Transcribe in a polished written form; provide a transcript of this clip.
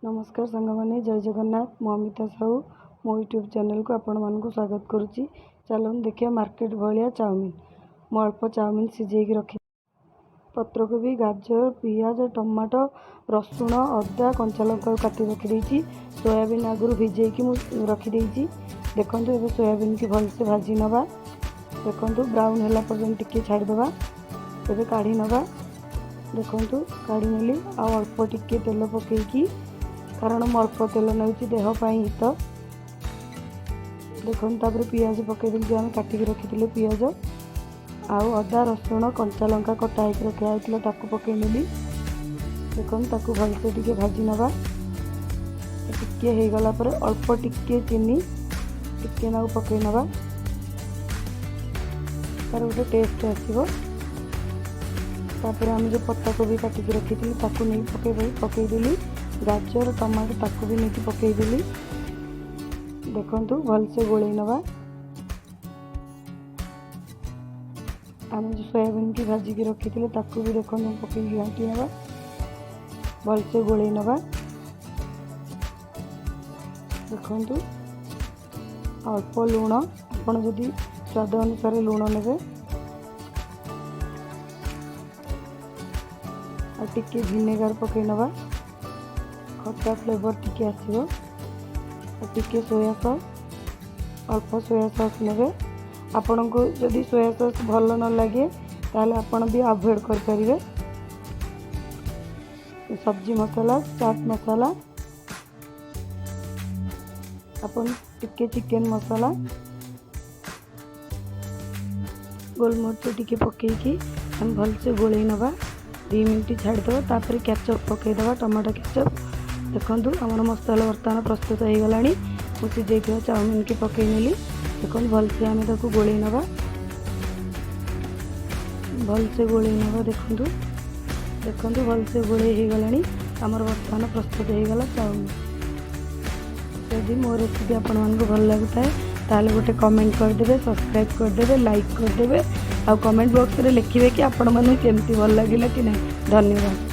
नमस्कार सांग मैंने जय जगन्नाथ मु अमिता साहू मो यूट्यूब चैनल को आपण मानक स्वागत करुच्ची। चलो देखिए मार्केट भाया चाउमिन मु अल्प चाउमिन सिझेक रखी पत्रकोबी गाजर पियाज टमाटो रसुण अदा कंचा लंका काटी रखी सोयाबीन आगुरी भिजेकी रखी देखु ए सोयाबीन की भलसे भाजी नवा देखु ब्राउन है पर्यटन टिके छाड़देवा ए काढ़ी नवा देखु काढ़ी नेली आ अल्प टिके तेल पकईकी कारण मु अल्प तेल नौ देहपाई हित देखो पियाज पकईदे जो आम काटिक रखी पियाज आउ अदा रसुण कंचा लंका कटा होकर रखा होता ताकू पकई नेली देखो ताकू भलसे टिके भाजी नवा टिके हो गला पर अल्प टिके चीनी टिके ना पकई नवा तार गोटे टेस्ट आसो तापर आम जो पत्ता कोबी काटिक रखी ताकू नहीं पकईदेली गाजर टमाटो ताकू भी नहीं पकईदेली देखु भलसे गोले नवा आम जो सोयाबीन की भाजी की रखी थे ताकू भी देखो पकई घाटी नवा भलसे गोले नवा देखु अल्प लुण आपड़ जदि स्वाद अनुसार लुण ने टिके विनेगार पकई नवा खट्टा फ्लेवर टिके आसो टिके सोया सॉस अल्प सोया सॉस ने आपण को जदि सोया सॉस भल न लगे ताले आपण भी अवॉइड कर परिबे। सब्जी मसाला चाट मसाला आपण टिके चिकन मसाला गोलमरिच टिके पकईकी हम भलसे गोले नवा 2 मिनट छाड़देवा तापर केचप पकईदेवा टमाटो केचप देखु आम मसाला बर्तमान प्रस्तुत हो गला मुझे चाउमिन की पकई नेली देखो भलसे आम ताको गोले नवा भलसे गोले नवा देखु भलसे गोले हो गला आमर बर्तमान प्रस्तुत हो गला चाउमिन। जदि मो रेसिपी आपण मानक भल लगुता है ताले गोटे कमेंट करदे सब्सक्राइब करदे लाइक करदे आ कमेंट बॉक्स रे लिखिबे कि आपण माने केमती भल लागिला कि नहीं। धन्यवाद।